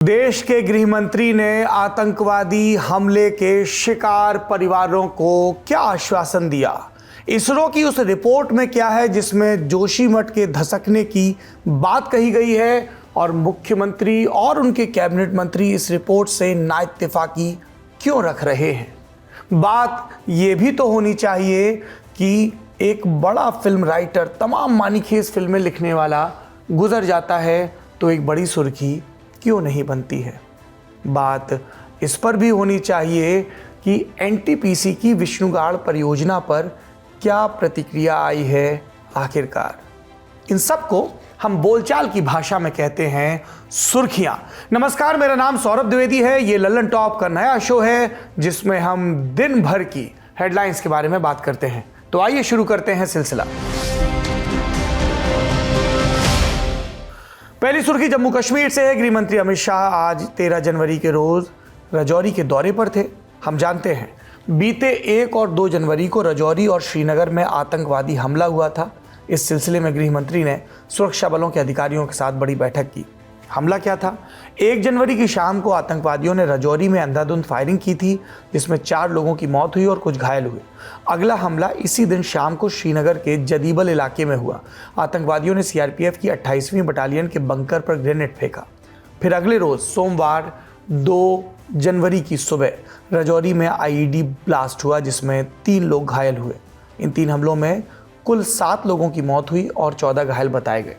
देश के गृह मंत्री ने आतंकवादी हमले के शिकार परिवारों को क्या आश्वासन दिया? इसरो की उस रिपोर्ट में क्या है जिसमें जोशीमठ के धसकने की बात कही गई है और मुख्यमंत्री और उनके कैबिनेट मंत्री इस रिपोर्ट से नाइत्तेफाकी क्यों रख रहे हैं? बात यह भी तो होनी चाहिए कि एक बड़ा फिल्म राइटर, तमाम मानीखेज फिल्में लिखने वाला गुजर जाता है तो एक बड़ी सुर्खी क्यों नहीं बनती है। बात इस पर भी होनी चाहिए कि एनटीपीसी की विष्णुगाड़ परियोजना पर क्या प्रतिक्रिया आई है आखिरकार। इन सब को हम बोलचाल की भाषा में कहते हैं सुर्खियां। नमस्कार, मेरा नाम सौरभ द्विवेदी है। ये लल्लन टॉप का नया शो है जिसमें हम दिन भर की हेडलाइंस के बारे में बात करते हैं। तो आइए शुरू करते हैं सिलसिला। पहली सुर्खी जम्मू कश्मीर से है। गृह मंत्री अमित शाह आज 13 जनवरी के रोज राजौरी के दौरे पर थे। हम जानते हैं बीते 1 और 2 जनवरी को राजौरी और श्रीनगर में आतंकवादी हमला हुआ था। इस सिलसिले में गृह मंत्री ने सुरक्षा बलों के अधिकारियों के साथ बड़ी बैठक की। हमला क्या था? 1 जनवरी की शाम को आतंकवादियों ने राजौरी में अंधाधुंध फायरिंग की थी जिसमें 4 लोगों की मौत हुई और कुछ घायल हुए। अगला हमला इसी दिन शाम को श्रीनगर के जदीबल इलाके में हुआ। आतंकवादियों ने सीआरपीएफ की 28वीं बटालियन के बंकर पर ग्रेनेड फेंका। फिर अगले रोज सोमवार 2 जनवरी की सुबह राजौरी में आईईडी ब्लास्ट हुआ जिसमें 3 लोग घायल हुए। इन 3 हमलों में कुल 7 लोगों की मौत हुई और 14 घायल बताए गए।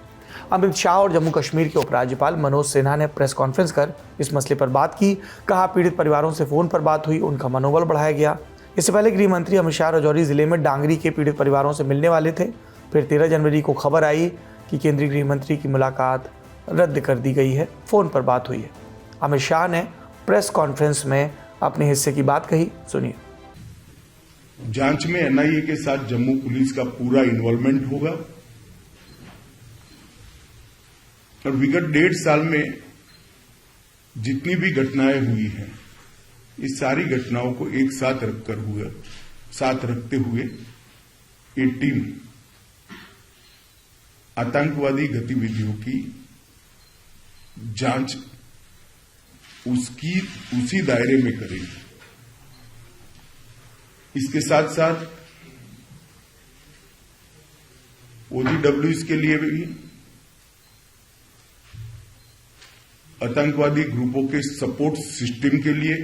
अमित शाह और जम्मू कश्मीर के उपराज्यपाल मनोज सिन्हा ने प्रेस कॉन्फ्रेंस कर इस मसले पर बात की। कहा पीड़ित परिवारों से फोन पर बात हुई, उनका मनोबल बढ़ाया गया। इससे पहले गृह मंत्री अमित शाह राजौरी जिले में डांगरी के पीड़ित परिवारों से मिलने वाले थे। फिर 13 जनवरी को खबर आई कि केंद्रीय गृह मंत्री की मुलाकात रद्द कर दी गई है, फोन पर बात हुई है। अमित शाह ने प्रेस कॉन्फ्रेंस में अपने हिस्से की बात कही, सुनिए। जांच में एनआईए के साथ जम्मू पुलिस का पूरा इन्वॉल्वमेंट होगा और विगत 1.5 साल में जितनी भी घटनाएं हुई हैं, इस सारी घटनाओं को एक साथ रखते हुए ये टीम आतंकवादी गतिविधियों की जांच उसी दायरे में करेगी। इसके साथ साथ ओजीडब्ल्यू के लिए भी आतंकवादी ग्रुपों के सपोर्ट सिस्टम के लिए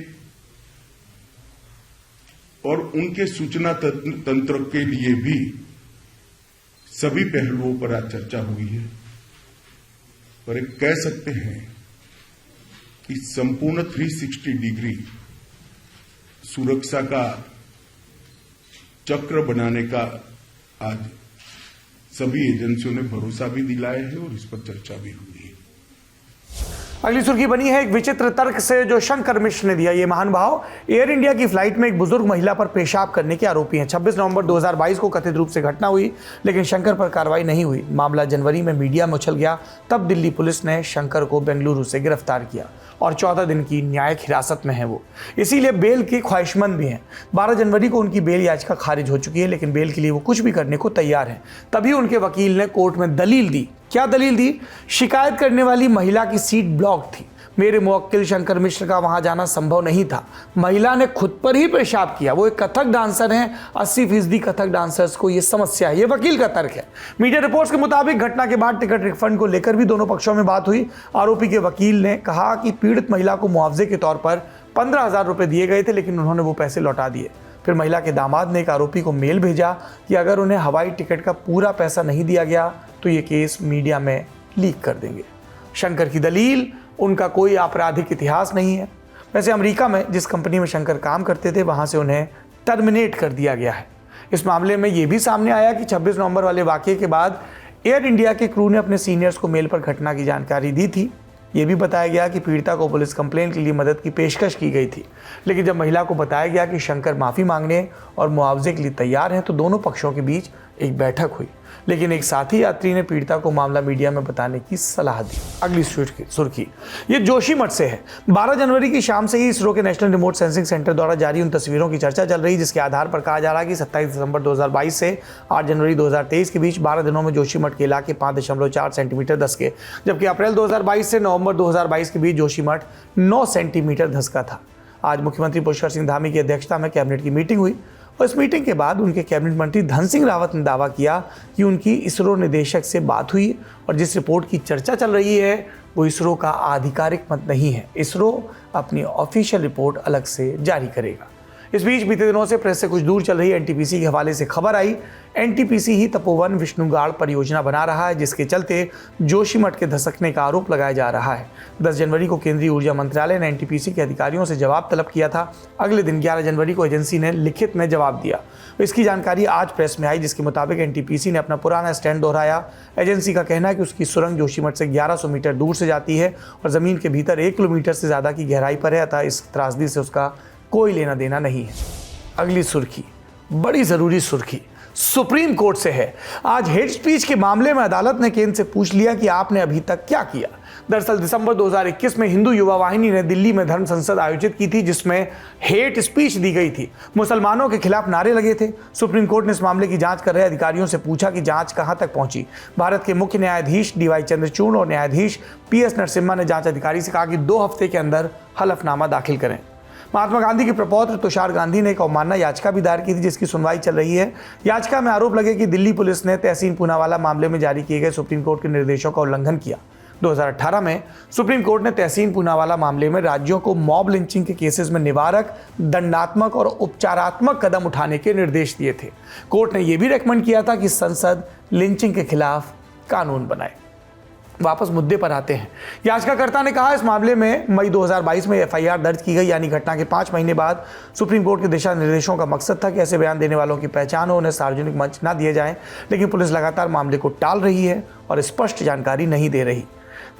और उनके सूचना तंत्र के लिए भी सभी पहलुओं पर आज चर्चा हुई है। और एक कह सकते हैं कि संपूर्ण 360 डिग्री सुरक्षा का चक्र बनाने का आज सभी एजेंसियों ने भरोसा भी दिलाया है और इस पर चर्चा भी हुई है। अगली सुर्खी बनी है एक विचित्र तर्क से जो शंकर मिश्र ने दिया। ये महानुभाव एयर इंडिया की फ्लाइट में एक बुजुर्ग महिला पर पेशाब करने के आरोपी हैं। 26 नवंबर 2022 को कथित रूप से घटना हुई लेकिन शंकर पर कार्रवाई नहीं हुई। मामला जनवरी में मीडिया में उछल गया। तब दिल्ली पुलिस ने शंकर को बेंगलुरु से गिरफ्तार किया और 14 दिन की न्यायिक हिरासत में है वो, इसीलिए बेल के ख्वाहिशमंद भी हैं। 12 जनवरी को उनकी बेल याचिका खारिज हो चुकी है लेकिन बेल के लिए वो कुछ भी करने को तैयार हैं। तभी उनके वकील ने कोर्ट में दलील दी। क्या दलील दी? शिकायत करने वाली महिला की सीट ब्लॉक थी। मेरे मुवक्किल शंकर मिश्र का वहां जाना संभव नहीं था। महिला ने खुद पर ही पेशाब किया। वो एक कथक डांसर हैं। 80% कथक डांसर्स को ये समस्या है। ये वकील का तर्क है। मीडिया रिपोर्ट्स के मुताबिक घटना के बाद टिकट रिफंड को लेकर भी दोनों पक्षों में बात हुई। आरोपी के वकील ने कहा कि पीड़ित महिला को मुआवजे के तौर पर 15,000 रुपए दिए गए थे लेकिन उन्होंने वो पैसे लौटा दिए। फिर महिला के दामाद ने एक आरोपी को मेल भेजा कि अगर उन्हें हवाई टिकट का पूरा पैसा नहीं दिया गया तो ये केस मीडिया में लीक कर देंगे। शंकर की दलील, उनका कोई आपराधिक इतिहास नहीं है। वैसे अमेरिका में जिस कंपनी में शंकर काम करते थे वहां से उन्हें टर्मिनेट कर दिया गया है। इस मामले में यह भी सामने आया कि 26 नवंबर वाले वाकये के बाद एयर इंडिया के क्रू ने अपने सीनियर्स को मेल पर घटना की जानकारी दी थी। ये भी बताया गया कि पीड़िता को पुलिस कंप्लेंट के लिए मदद की पेशकश की गई थी लेकिन जब महिला को बताया गया कि शंकर माफ़ी मांगने और मुआवजे के लिए तैयार हैं तो दोनों पक्षों के बीच एक बैठक हुई। लेकिन एक साथी यात्री ने पीड़िता को मामला मीडिया में बताने की सलाह दी। अगली सुर्खी ये जोशीमठ से है। 12 जनवरी की शाम से ही इसरो के नेशनल रिमोट सेंसिंग सेंटर द्वारा जारी उन तस्वीरों की चर्चा चल रही, जिसके आधार पर कहा जा रहा है कि 27 दिसंबर 2022 से 8 जनवरी 2023 के बीच 12 दिनों में जोशीमठ के इलाके 5.4 सेंटीमीटर धंसके, जबकि अप्रैल 2022 से नवंबर 2022 के बीच जोशीमठ 9 सेंटीमीटर धंसका था। आज मुख्यमंत्री पुष्कर सिंह धामी की अध्यक्षता में कैबिनेट की मीटिंग हुई और इस मीटिंग के बाद उनके कैबिनेट मंत्री धन सिंह रावत ने दावा किया कि उनकी इसरो निदेशक से बात हुई और जिस रिपोर्ट की चर्चा चल रही है वो इसरो का आधिकारिक मत नहीं है। इसरो अपनी ऑफिशियल रिपोर्ट अलग से जारी करेगा। इस बीच बीते दिनों से प्रेस से कुछ दूर चल रही एनटीपीसी के हवाले से खबर आई। एनटीपीसी ही तपोवन विष्णुगाड़ परियोजना बना रहा है, जिसके चलते जोशीमठ के धसकने का आरोप लगाया जा रहा है। 10 जनवरी को केंद्रीय ऊर्जा मंत्रालय ने एनटीपीसी के अधिकारियों से जवाब तलब किया था। अगले दिन 11 जनवरी को एजेंसी ने लिखित में जवाब दिया। इसकी जानकारी आज प्रेस में आई, जिसके मुताबिक एनटीपीसी ने अपना पुराना स्टैंड दोहराया। एजेंसी का कहना है कि उसकी सुरंग जोशीमठ से 1100 मीटर दूर से जाती है और जमीन के भीतर 1 किलोमीटर से ज्यादा की गहराई पर है, अतः इस त्रासदी से उसका कोई लेना देना नहीं है। अगली सुर्खी बड़ी जरूरी सुर्खी सुप्रीम कोर्ट से है। आज हेट स्पीच के मामले में अदालत ने केंद्र से पूछ लिया कि आपने अभी तक क्या किया। दरअसल दिसंबर 2021 में हिंदू युवा वाहिनी ने दिल्ली में धर्म संसद आयोजित की थी, जिसमें हेट स्पीच दी गई थी। मुसलमानों के खिलाफ नारे लगे थे। सुप्रीम कोर्ट ने इस मामले की जांच कर रहे अधिकारियों से पूछा कि जांच कहां तक पहुंची। भारत के मुख्य न्यायाधीश डीवाई चंद्रचूड़ और न्यायाधीश पीएस नरसिम्हा ने जांच अधिकारी से कहा कि 2 हफ्ते के अंदर हलफनामा दाखिल करें। महात्मा गांधी के प्रपौत्र तुषार गांधी ने एक अवमानना याचिका भी दायर की थी, जिसकी सुनवाई चल रही है। याचिका में आरोप लगे कि दिल्ली पुलिस ने तहसीन पूनावाला मामले में जारी किए गए सुप्रीम कोर्ट के निर्देशों का उल्लंघन किया। 2018 में सुप्रीम कोर्ट ने तहसीन पूनावाला मामले में राज्यों को मॉब लिंचिंग के केसेस में निवारक, दंडात्मक और उपचारात्मक कदम उठाने के निर्देश दिए थे। कोर्ट ने यह भी रेकमेंड किया था कि संसद लिंचिंग के खिलाफ कानून बनाए। वापस मुद्दे पर आते हैं। याचिकाकर्ता ने कहा इस मामले में मई 2022 में एफआईआर दर्ज की गई, यानी घटना के 5 महीने बाद। सुप्रीम कोर्ट के दिशा निर्देशों का मकसद था कि ऐसे बयान देने वालों की पहचान हो, उन्हें सार्वजनिक मंच न दिए जाएं, लेकिन पुलिस लगातार मामले को टाल रही है और स्पष्ट जानकारी नहीं दे रही।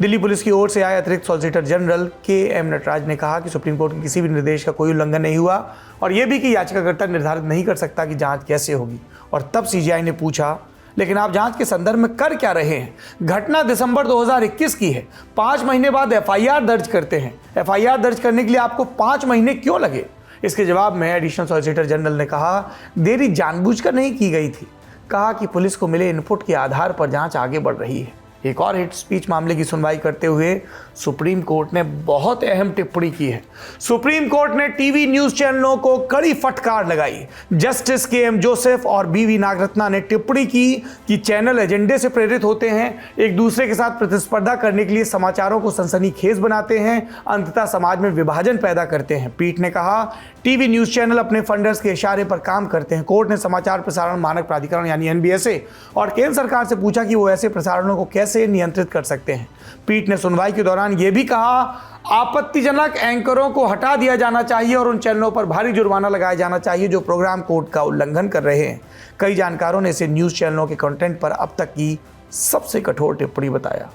दिल्ली पुलिस की ओर से आए अतिरिक्त सॉलिसिटर जनरल KM नटराज ने कहा कि सुप्रीम कोर्ट के किसी भी निर्देश का कोई उल्लंघन नहीं हुआ और यह भी कि याचिकाकर्ता निर्धारित नहीं कर सकता कि जांच कैसे होगी। और तब CJI ने पूछा, लेकिन आप जांच के संदर्भ में कर क्या रहे हैं? घटना दिसंबर 2021 की है। 5 महीने बाद एफआईआर दर्ज करते हैं। एफआईआर दर्ज करने के लिए आपको 5 महीने क्यों लगे? इसके जवाब में एडिशनल सॉलिसिटर जनरल ने कहा देरी जानबूझकर नहीं की गई थी। कहा कि पुलिस को मिले इनपुट के आधार पर जांच आगे बढ़ रही है। एक और हेट स्पीच मामले की सुनवाई करते हुए सुप्रीम कोर्ट ने बहुत अहम टिप्पणी की है। सुप्रीम कोर्ट ने टीवी न्यूज चैनलों को कड़ी फटकार लगाई। जस्टिस KM जोसेफ और BV नागरत्ना ने टिप्पणी की कि चैनल एजेंडे से प्रेरित होते हैं, एक दूसरे के साथ प्रतिस्पर्धा करने के लिए समाचारों को सनसनीखेज बनाते हैं, अंततः समाज में विभाजन पैदा करते हैं। पीठ ने कहा टीवी न्यूज चैनल अपने फंडर्स के इशारे पर काम करते हैं। कोर्ट ने समाचार प्रसारण मानक प्राधिकरण यानी NBSA और केंद्र सरकार से पूछा कि वो ऐसे प्रसारणों को कैसे नियंत्रित कर सकते हैं। पीठ ने सुनवाई के दौरान यह भी कहा आपत्तिजनक एंकरों को हटा दिया जाना चाहिए और उन चैनलों पर भारी जुर्माना लगाया जाना चाहिए जो प्रोग्राम कोड का उल्लंघन कर रहे हैं। कई जानकारों ने इसे न्यूज चैनलों के कंटेंट पर अब तक की सबसे कठोर टिप्पणी बताया।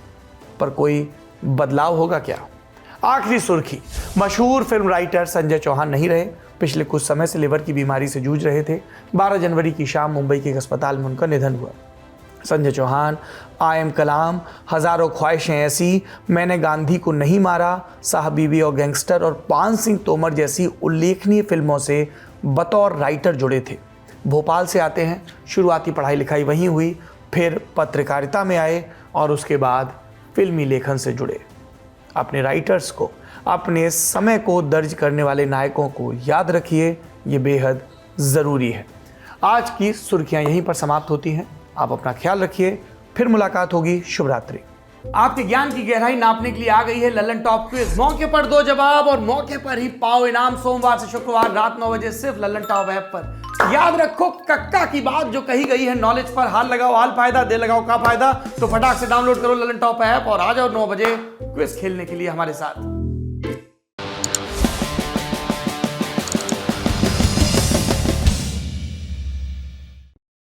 पर कोई बदलाव होगा क्या? आखिरी सुर्खी मशहूर फिल्म राइटर संजय चौहान नहीं रहे। पिछले कुछ समय से लिवर की बीमारी से जूझ रहे थे। 12 जनवरी की शाम मुंबई के एक अस्पताल में उनका निधन हुआ। संजय चौहान, आई एम कलाम, हजारों ख्वाहिशें ऐसी, मैंने गांधी को नहीं मारा, साहब बीबी और गैंगस्टर और पान सिंह तोमर जैसी उल्लेखनीय फिल्मों से बतौर राइटर जुड़े थे। भोपाल से आते हैं, शुरुआती पढ़ाई लिखाई वहीं हुई, फिर पत्रकारिता में आए और उसके बाद फिल्मी लेखन से जुड़े। अपने राइटर्स को, अपने समय को दर्ज करने वाले नायकों को याद रखिए, ये बेहद ज़रूरी है। आज की सुर्खियां यहीं पर समाप्त होती हैं। आप अपना ख्याल रखिए, फिर मुलाकात होगी। शुभ रात्रि। आपके ज्ञान की गहराई नापने के लिए आ गई है लल्लन टॉप क्विज। मौके पर दो जवाब और मौके पर ही पाओ इनाम। सोमवार से शुक्रवार रात 9 बजे सिर्फ लल्लन टॉप ऐप पर। याद रखो कक्का की बात जो कही गई है, नॉलेज पर हाल लगाओ हाल फायदा, दे लगाओ का फायदा। तो फटाक से डाउनलोड करो लल्लन टॉप ऐप और आ जाओ 9 बजे क्विज खेलने के लिए हमारे साथ।